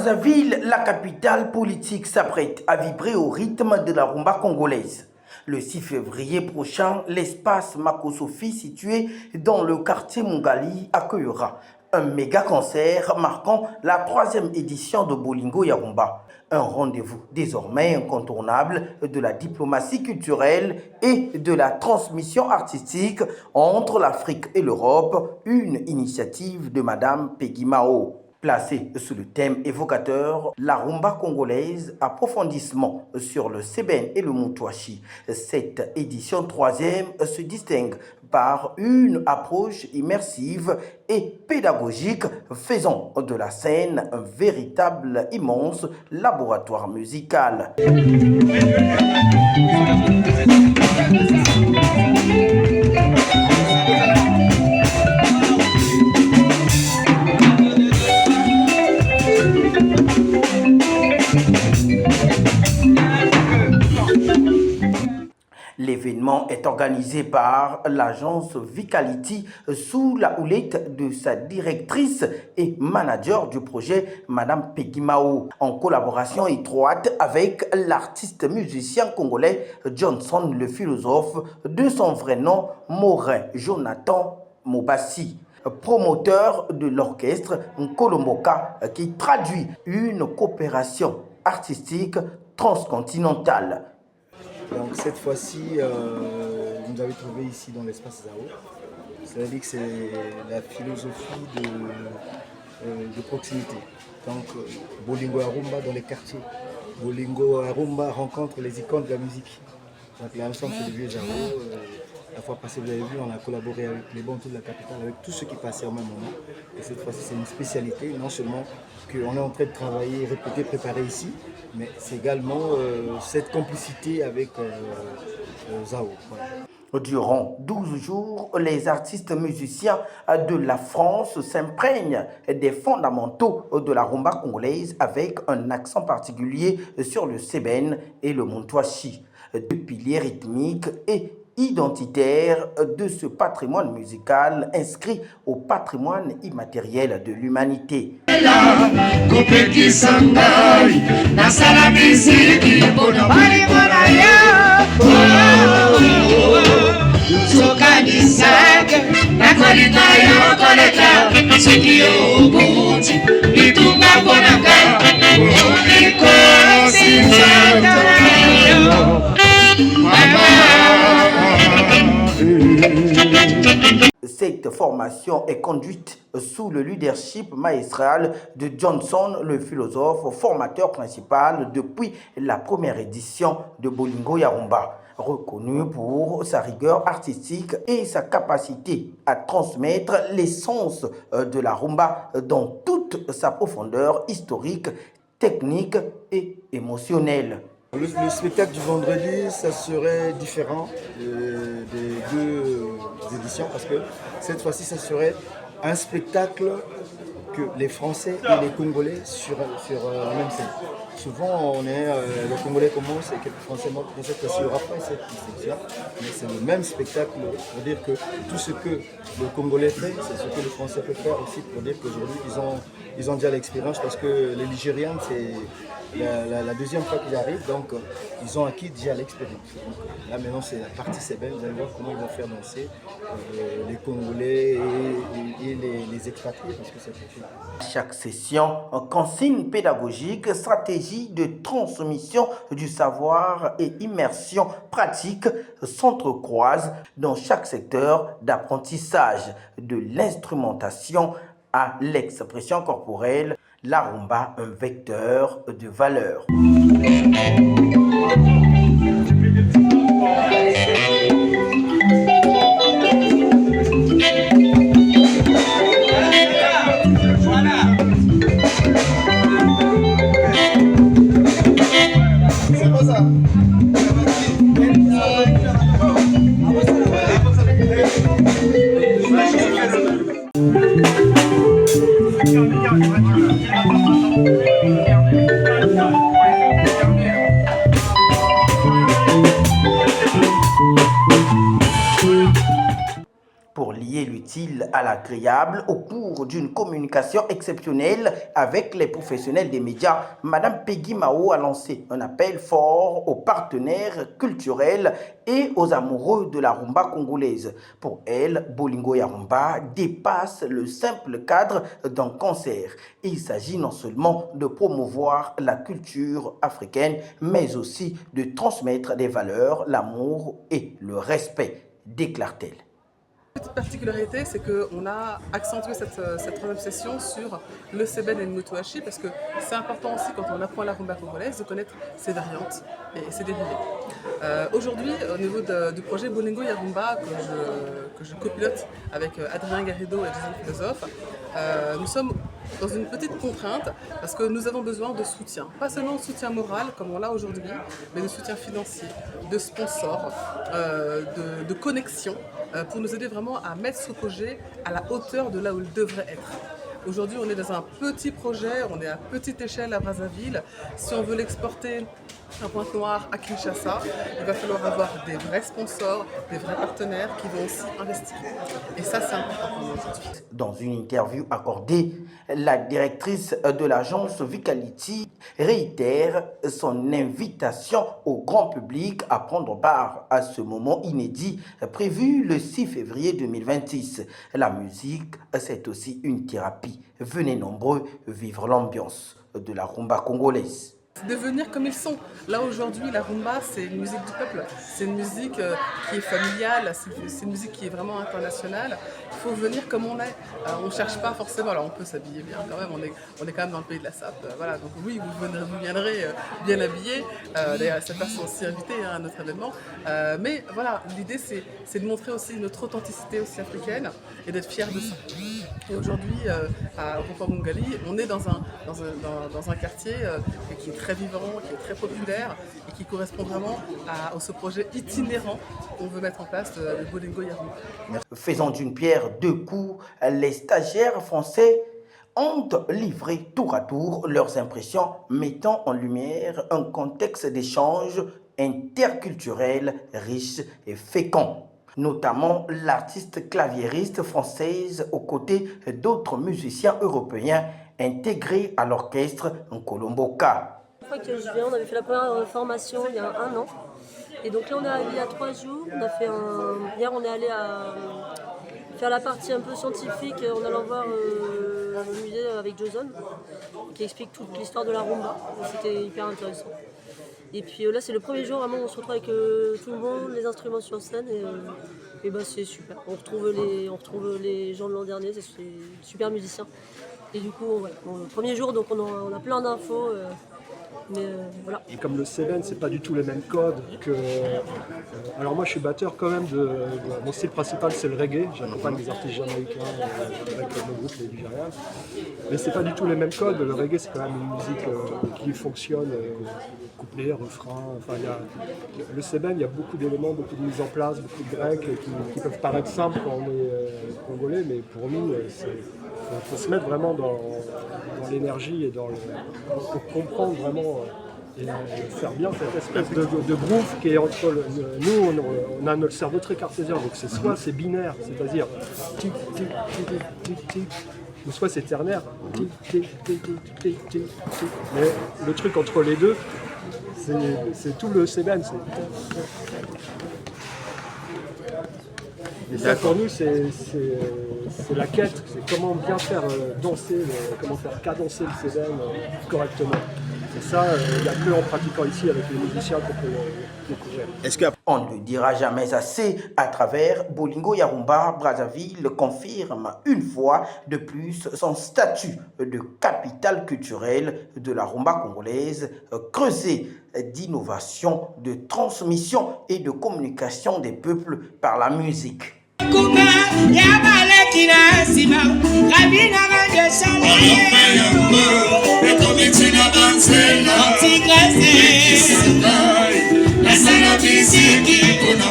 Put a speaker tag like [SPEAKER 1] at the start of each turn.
[SPEAKER 1] Brazzaville, la capitale politique s'apprête à vibrer au rythme de la rumba congolaise. Le 6 février prochain, l'espace Makosofi situé dans le quartier Mungali accueillera un méga concert marquant la 3e édition de Bolingo ya Rumba. Un rendez-vous désormais incontournable de la diplomatie culturelle et de la transmission artistique entre l'Afrique et l'Europe, une initiative de Madame Peggy Mao. Placée sous le thème évocateur, la rumba congolaise, approfondissement sur le Sébène et le Moutouachi. Cette édition 3e se distingue par une approche immersive et pédagogique, faisant de la scène un véritable immense laboratoire musical. L'événement est organisé par l'agence Vicality sous la houlette de sa directrice et manager du projet, Madame Peggy Mao, en collaboration étroite avec l'artiste musicien congolais Johnson le philosophe, de son vrai nom Morin Jonathan Mobassi, promoteur de l'orchestre Nkolomoka, qui traduit une coopération artistique transcontinentale.
[SPEAKER 2] Donc cette fois-ci, vous nous avez trouvé ici dans l'espace Zao. C'est-à-dire que c'est la philosophie de proximité. Donc Bolingo Arumba dans les quartiers. Bolingo Arumba rencontre les icônes de la musique. Donc là ensemble c'est le vieux Zao. La fois passée, vous avez vu, on a collaboré avec les bons de la capitale, avec tous ceux qui passaient au même moment. Et cette fois-ci, c'est une spécialité, non seulement qu'on est en train de travailler, répéter, préparer ici, mais c'est également cette complicité avec Zao. Voilà.
[SPEAKER 1] Durant 12 jours, les artistes musiciens de la France s'imprègnent des fondamentaux de la rumba congolaise avec un accent particulier sur le Sébène et le Moutouachi, deux piliers rythmiques et identitaire de ce patrimoine musical inscrit au patrimoine immatériel de l'humanité. Cette formation est conduite sous le leadership maestral de Johnson, le philosophe, formateur principal depuis la première édition de Bolingo ya Rumba, reconnu pour sa rigueur artistique et sa capacité à transmettre l'essence de la rumba dans toute sa profondeur historique, technique et émotionnelle.
[SPEAKER 2] Le spectacle du vendredi, ça serait différent des deux éditions parce que cette fois-ci, ça serait un spectacle que les Français et les Congolais sur la même scène. Souvent, le Congolais commence et quelques Français montent, mais cette fois-ci, il n'y aura pas cette distinction. Mais c'est le même spectacle pour dire que tout ce que le Congolais fait, c'est ce que le Français peut faire aussi, pour dire qu'aujourd'hui, ils ont déjà l'expérience parce que les Nigériens, c'est la deuxième fois qu'ils arrivent, donc ils ont acquis déjà l'expérience. Là maintenant c'est la partie Sébène, vous allez voir comment ils vont faire danser les Congolais et les expatriés parce que c'est fait.
[SPEAKER 1] Chaque session, consigne pédagogique, stratégie de transmission du savoir et immersion pratique s'entrecroisent dans chaque secteur d'apprentissage, de l'instrumentation à l'expression corporelle. La rumba, un vecteur de valeur.
[SPEAKER 2] C'est pas ça.
[SPEAKER 1] lier l'utile à l'agréable au cours d'une communication exceptionnelle avec les professionnels des médias, Madame Peggy Mao a lancé un appel fort aux partenaires culturels et aux amoureux de la rumba congolaise. Pour elle, Bolingo ya Rumba dépasse le simple cadre d'un concert. Il s'agit non seulement de promouvoir la culture africaine, mais aussi de transmettre des valeurs, l'amour et le respect, déclare-t-elle.
[SPEAKER 3] La petite particularité, c'est qu'on a accentué cette troisième session sur le seben et le motohachi parce que c'est important aussi quand on apprend la rumba congolaise de connaître ses variantes et ses dérivés. Aujourd'hui, au niveau du projet Bolingo ya Rumba que je copilote avec Adrien Garrido et Jason Philosophe, nous sommes dans une petite contrainte parce que nous avons besoin de soutien. Pas seulement de soutien moral comme on l'a aujourd'hui, mais de soutien financier, de sponsors, de connexion pour nous aider vraiment à mettre ce projet à la hauteur de là où il devrait être. Aujourd'hui, on est dans un petit projet, on est à petite échelle à Brazzaville. Si on veut l'exporter à Pointe-Noire, à Kinshasa, il va falloir avoir des vrais sponsors, des vrais partenaires qui vont aussi investir. Et ça, c'est important pour nous aujourd'hui.
[SPEAKER 1] Dans une interview accordée, la directrice de l'agence Vicality réitère son invitation au grand public à prendre part à ce moment inédit prévu le 6 février 2026. La musique, c'est aussi une thérapie. Venez nombreux vivre l'ambiance de la rumba congolaise.
[SPEAKER 3] Devenir comme ils sont. Là aujourd'hui, la rumba, c'est une musique du peuple. C'est une musique qui est familiale, c'est une musique qui est vraiment internationale. Il faut venir comme on est. On ne cherche pas forcément, alors on peut s'habiller bien quand même, on est quand même dans le pays de la sape. Voilà, donc oui, vous viendrez bien habillé. D'ailleurs, cette personne aussi invitée à notre événement. Mais voilà, l'idée c'est de montrer aussi notre authenticité aussi africaine et d'être fiers de ça. Et aujourd'hui, à Rond-Point Mungali, on est dans un quartier qui est très vivant, qui est très populaire et qui correspond vraiment à ce projet itinérant qu'on veut mettre en place de Bolingo ya Rumba.
[SPEAKER 1] Faisant d'une pierre deux coups, les stagiaires français ont livré tour à tour leurs impressions, mettant en lumière un contexte d'échange interculturel riche et fécond. Notamment l'artiste claviériste française aux côtés d'autres musiciens européens intégrés à l'orchestre Nkolomboka.
[SPEAKER 4] La fois que je viens, on avait fait la première formation il y a 1 an. Et donc là, on est allé il y a 3 jours. Hier, on est allé faire la partie un peu scientifique en allant voir un musée avec Jason qui explique toute l'histoire de la rumba. C'était hyper intéressant. Et puis là, c'est le premier jour, vraiment, on se retrouve avec tout le monde, les instruments sur scène. Et bah, c'est super. On retrouve les gens de l'an dernier, c'est super musiciens. Et du coup, ouais, bon, le premier jour, donc on a plein d'infos. Voilà.
[SPEAKER 5] Et comme le Seven, c'est pas du tout les mêmes codes que. Alors moi, je suis batteur quand même mon style principal, c'est le reggae. J'accompagne des artistes jamaïcains avec mon groupe les Nigériens. Mais c'est pas du tout les mêmes codes. Le reggae, c'est quand même une musique qui fonctionne couplet, refrain. Enfin, le Seven, il y a beaucoup d'éléments, beaucoup de mise en place, beaucoup de breaks qui peuvent paraître simples quand on est congolais, mais pour nous, il faut se mettre vraiment dans l'énergie et pour comprendre vraiment et faire bien cette espèce de groove qui est entre nous, on a notre cerveau très cartésien, donc c'est binaire, c'est-à-dire tic tic tic tic tic, ou soit c'est ternaire, tic tic tic tic tic tic. Mais le truc entre les deux, c'est tout le Seven. Et ça pour nous c'est la quête, c'est comment bien faire danser, comment faire cadencer le Seven correctement. Et ça, il n'y a que en pratiquant ici avec les musiciens qu'on peut découvrir.
[SPEAKER 1] On ne le dira jamais assez, à travers Bolingo ya Rumba, Brazzaville confirme une fois de plus son statut de capitale culturelle de la rumba congolaise, creusée d'innovation, de transmission et de communication des peuples par la musique.
[SPEAKER 6] La sana fiziki kuna